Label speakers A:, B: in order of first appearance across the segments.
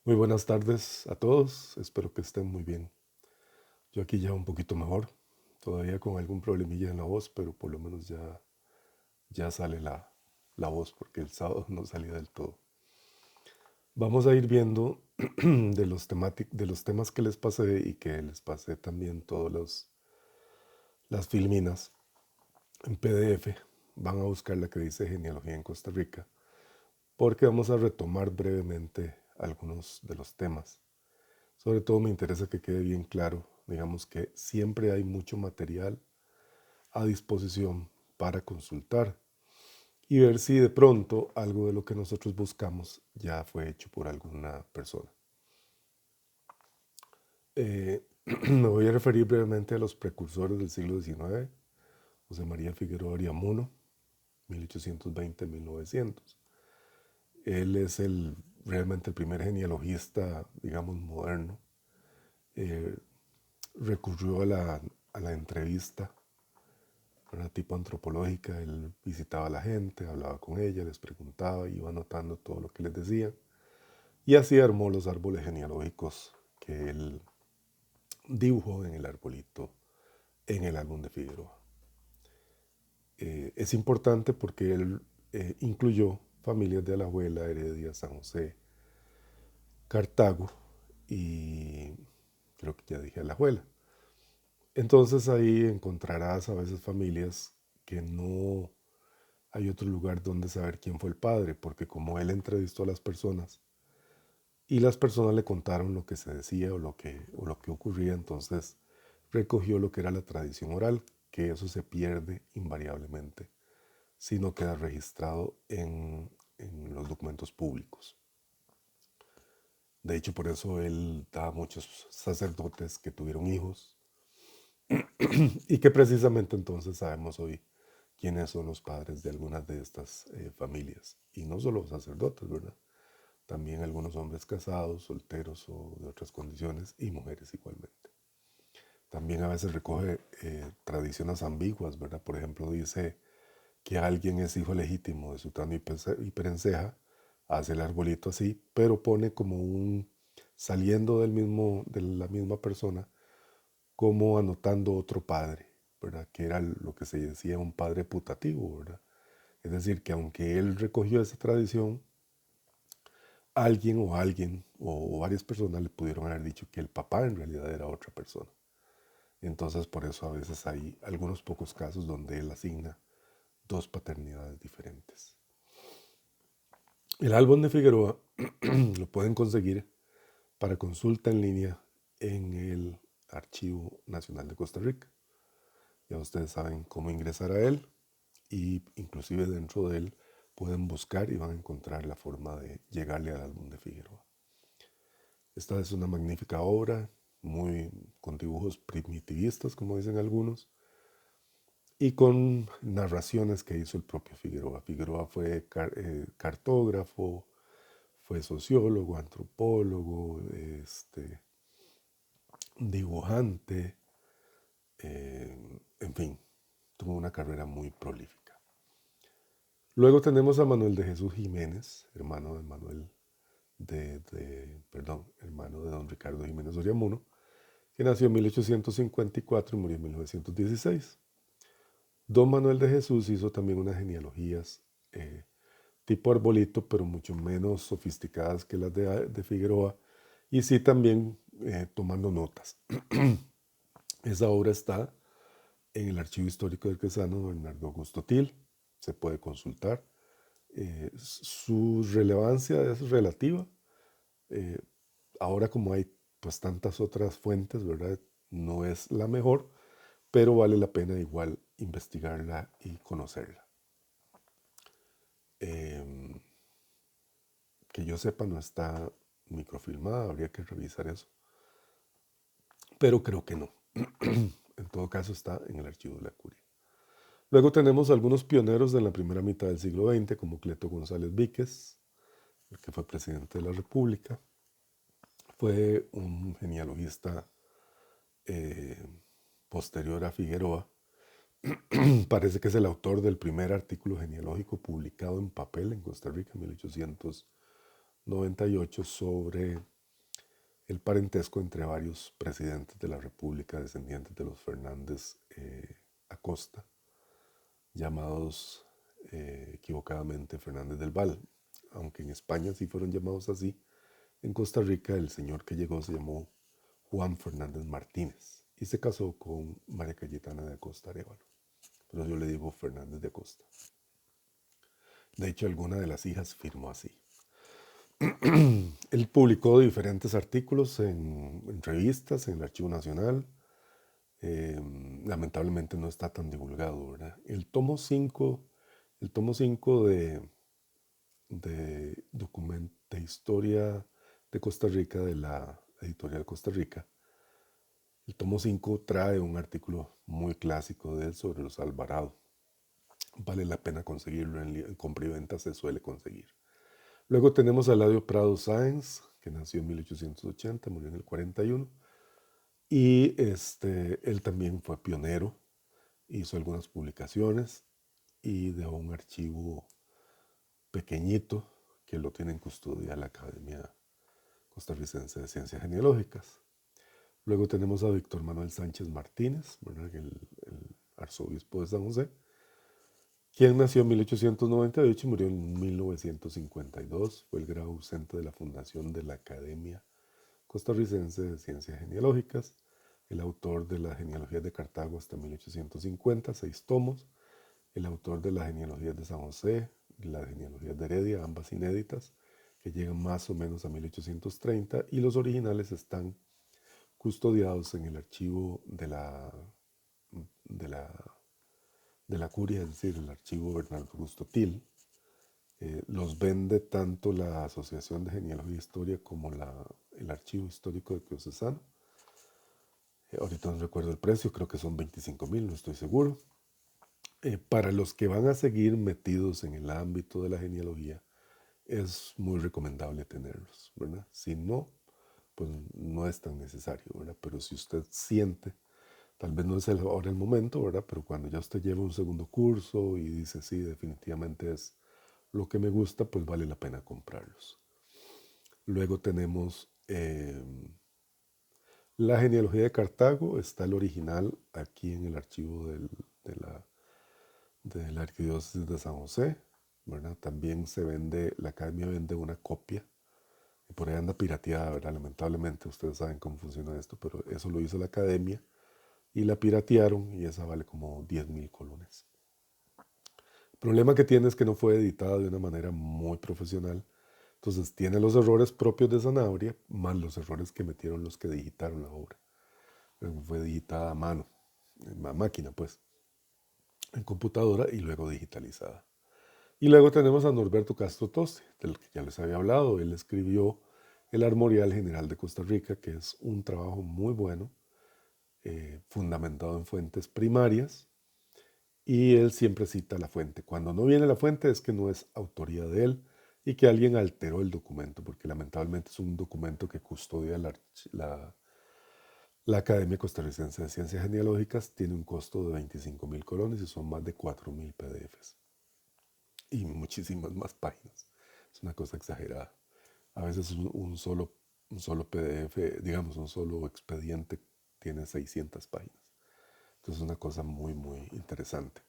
A: Muy buenas tardes a todos, espero que estén muy bien. Yo aquí ya un poquito mejor, todavía con algún problemilla en la voz, pero por lo menos ya sale la voz porque el sábado no salía del todo. Vamos a ir viendo de los temas que les pasé y que les pasé también las filminas en PDF. Van a buscar la que dice genealogía en Costa Rica, porque vamos a retomar brevemente algunos de los temas. Sobre todo me interesa que quede bien claro, digamos que siempre hay mucho material a disposición para consultar y ver si de pronto algo de lo que nosotros buscamos ya fue hecho por alguna persona. Me voy a referir brevemente a los precursores del siglo XIX, José María Figueroa Ariamuno, 1820-1900. Él es realmente el primer genealogista, digamos, moderno. Eh, Recurrió a la entrevista, era tipo antropológica. Él visitaba a la gente, hablaba con ella, les preguntaba, iba anotando todo lo que les decía. Y así armó los árboles genealógicos que él dibujó en el arbolito, en el álbum de Figueroa. Es importante porque él incluyó familias de Alajuela, Heredia, San José, Cartago y creo que ya dije Alajuela. Entonces ahí encontrarás a veces familias que no hay otro lugar donde saber quién fue el padre, porque como él entrevistó a las personas y las personas le contaron lo que se decía o lo que ocurría, entonces recogió lo que era la tradición oral, que eso se pierde invariablemente si no queda registrado en los documentos públicos. De hecho, por eso él da a muchos sacerdotes que tuvieron hijos y que precisamente entonces sabemos hoy quiénes son los padres de algunas de estas familias. Y no solo sacerdotes, ¿verdad? También algunos hombres casados, solteros o de otras condiciones y mujeres igualmente. También a veces recoge tradiciones ambiguas, ¿verdad? Por ejemplo, dice que alguien es hijo legítimo de Sutano y Perenceja, hace el arbolito así, pero pone como saliendo de la misma persona, como anotando otro padre, ¿verdad? Que era lo que se decía un padre putativo, ¿verdad? Es decir, que aunque él recogió esa tradición, alguien o varias personas le pudieron haber dicho que el papá en realidad era otra persona. Entonces por eso a veces hay algunos pocos casos donde él asigna dos paternidades diferentes. El álbum de Figueroa lo pueden conseguir para consulta en línea en el Archivo Nacional de Costa Rica. Ya ustedes saben cómo ingresar a él y inclusive dentro de él pueden buscar y van a encontrar la forma de llegarle al álbum de Figueroa. Esta es una magnífica obra, muy con dibujos primitivistas, como dicen algunos, y con narraciones que hizo el propio Figueroa. Figueroa fue cartógrafo, fue sociólogo, antropólogo, dibujante, en fin, tuvo una carrera muy prolífica. Luego tenemos a Manuel de Jesús Jiménez, hermano de Manuel hermano de don Ricardo Jiménez Oriamuno, que nació en 1854 y murió en 1916. Don Manuel de Jesús hizo también unas genealogías eh, tipo arbolito, pero mucho menos sofisticadas que las de Figueroa, y sí también tomando notas. Esa obra está en el Archivo Histórico del Quesano Bernardo Augusto Til, se puede consultar. Su relevancia es relativa. Eh, Ahora como hay pues tantas otras fuentes, ¿verdad? No es la mejor, pero vale la pena igual investigarla y conocerla. Eh, que yo sepa no está microfilmada, habría que revisar eso, pero creo que no. En todo caso está en el archivo de la curia. Luego tenemos algunos pioneros de la primera mitad del siglo XX, como Cleto González Víquez, el que fue presidente de la República. Fue un genealogista eh, posterior a Figueroa. Parece que es el autor del primer artículo genealógico publicado en papel en Costa Rica en 1898 sobre el parentesco entre varios presidentes de la República descendientes de los Fernández Acosta, llamados equivocadamente Fernández del Val, aunque en España sí fueron llamados así. En Costa Rica el señor que llegó se llamó Juan Fernández Martínez y se casó con María Cayetana de Acosta Arévalo, pero yo le digo Fernández de Acosta. De hecho, alguna de las hijas firmó así. Él publicó diferentes artículos en revistas, en el Archivo Nacional. Lamentablemente no está tan divulgado, ¿verdad? El tomo 5 de historia de Costa Rica, de la editorial Costa Rica, el tomo 5 trae un artículo muy clásico de él sobre los Alvarado. Vale la pena conseguirlo, en compra y venta se suele conseguir. Luego tenemos a Eladio Prado Sáenz, que nació en 1880, murió en el 41. Y él también fue pionero, hizo algunas publicaciones y dejó un archivo pequeñito que lo tiene en custodia la Academia Costarricense de Ciencias Genealógicas. Luego tenemos a Víctor Manuel Sánchez Martínez, el arzobispo de San José, quien nació en 1898 y murió en 1952. Fue el grado ausente de la fundación de la Academia Costarricense de Ciencias Genealógicas, el autor de las genealogías de Cartago hasta 1850, 6 tomos, el autor de las genealogías de San José, las genealogías de Heredia, ambas inéditas, que llegan más o menos a 1830, y los originales están custodiados en el archivo de la curia, es decir, el archivo Bernardo Augusto Til. Los vende tanto la Asociación de Genealogía e Historia como el Archivo Histórico de Diocesano. Ahorita no recuerdo el precio, creo que son 25,000, no estoy seguro. Para los que van a seguir metidos en el ámbito de la genealogía, es muy recomendable tenerlos, ¿verdad? Si no, pues no es tan necesario, ¿verdad? Pero si usted siente, tal vez no es ahora el momento, ¿verdad? Pero cuando ya usted lleva un segundo curso y dice, sí, definitivamente es lo que me gusta, pues vale la pena comprarlos. Luego tenemos la genealogía de Cartago, está el original aquí en el archivo de la Arquidiócesis de San José, ¿verdad? También se vende, la Academia vende una copia, y por ahí anda pirateada, ¿verdad? Lamentablemente ustedes saben cómo funciona esto, pero eso lo hizo la Academia y la piratearon y esa vale como 10,000 colones. El problema que tiene es que no fue editada de una manera muy profesional, entonces tiene los errores propios de Sanabria, más los errores que metieron los que digitaron la obra. Fue digitada a mano, a máquina pues, en computadora y luego digitalizada. Y luego tenemos a Norberto Castro Toste, del que ya les había hablado. Él escribió el Armorial General de Costa Rica, que es un trabajo muy bueno, fundamentado en fuentes primarias, y él siempre cita la fuente. Cuando no viene la fuente es que no es autoría de él y que alguien alteró el documento, porque lamentablemente es un documento que custodia la Academia Costarricense de Ciencias Genealógicas. Tiene un costo de 25,000 colones y son más de 4,000 PDFs y muchísimas más páginas. Es una cosa exagerada. A veces un solo PDF, digamos, un solo expediente tiene 600 páginas. Entonces es una cosa muy, muy interesante.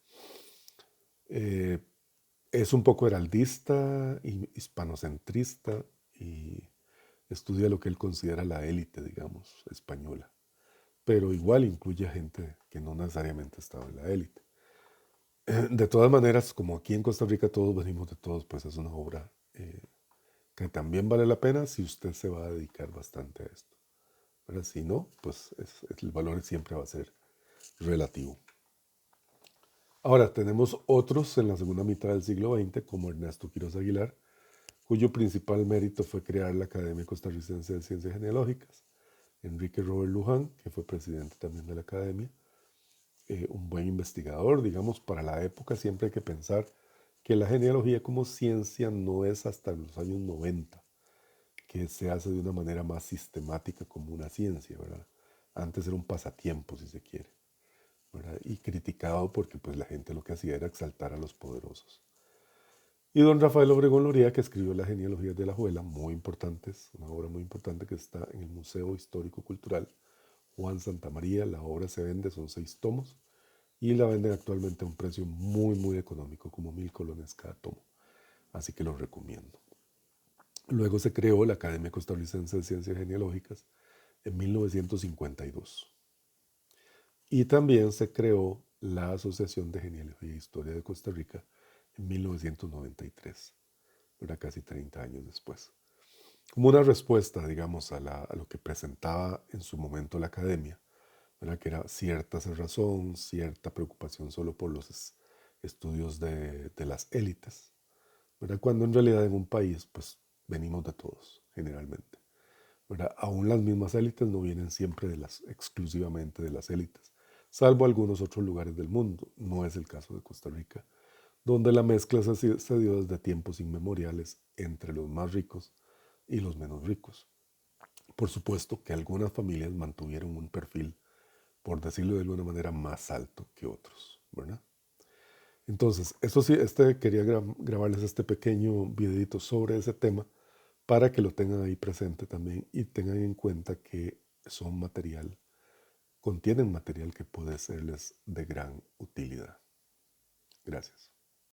A: Es un poco heraldista y hispanocentrista y estudia lo que él considera la élite, digamos, española. Pero igual incluye a gente que no necesariamente estaba en la élite. De todas maneras, como aquí en Costa Rica todos venimos de todos, pues es una obra que también vale la pena si usted se va a dedicar bastante a esto. Pero si no, pues el valor siempre va a ser relativo. Ahora, tenemos otros en la segunda mitad del siglo XX, como Ernesto Quiroz Aguilar, cuyo principal mérito fue crear la Academia Costarricense de Ciencias Genealógicas. Enrique Robert Luján, que fue presidente también de la Academia, un buen investigador, digamos, para la época siempre hay que pensar que la genealogía como ciencia no es hasta los años 90 que se hace de una manera más sistemática como una ciencia, ¿verdad? Antes era un pasatiempo, si se quiere, ¿verdad? Y criticado porque pues la gente lo que hacía era exaltar a los poderosos. Y don Rafael Obregón Loría, que escribió Las genealogías de la Alajuela, muy importantes, una obra muy importante que está en el Museo Histórico Cultural Juan Santamaría. La obra se vende, son 6 tomos, y la venden actualmente a un precio muy, muy económico, como 1.000 colones cada tomo. Así que lo recomiendo. Luego se creó la Academia Costarricense de Ciencias Genealógicas en 1952. Y también se creó la Asociación de Genealogía e Historia de Costa Rica en 1993, era casi 30 años después. Como una respuesta, digamos, a lo que presentaba en su momento la academia, ¿verdad? Que era cierta cerrazón, cierta preocupación solo por los estudios de las élites, ¿verdad? Cuando en realidad en un país, pues venimos de todos, generalmente, ¿verdad? Aún las mismas élites no vienen siempre exclusivamente de las élites, salvo algunos otros lugares del mundo. No es el caso de Costa Rica, donde la mezcla se dio desde tiempos inmemoriales entre los más ricos y los menos ricos. Por supuesto que algunas familias mantuvieron un perfil, por decirlo de alguna manera, más alto que otros, ¿verdad? Entonces, eso sí, quería grabarles este pequeño videito sobre ese tema para que lo tengan ahí presente también y tengan en cuenta que son material, contienen material que puede serles de gran utilidad. Gracias.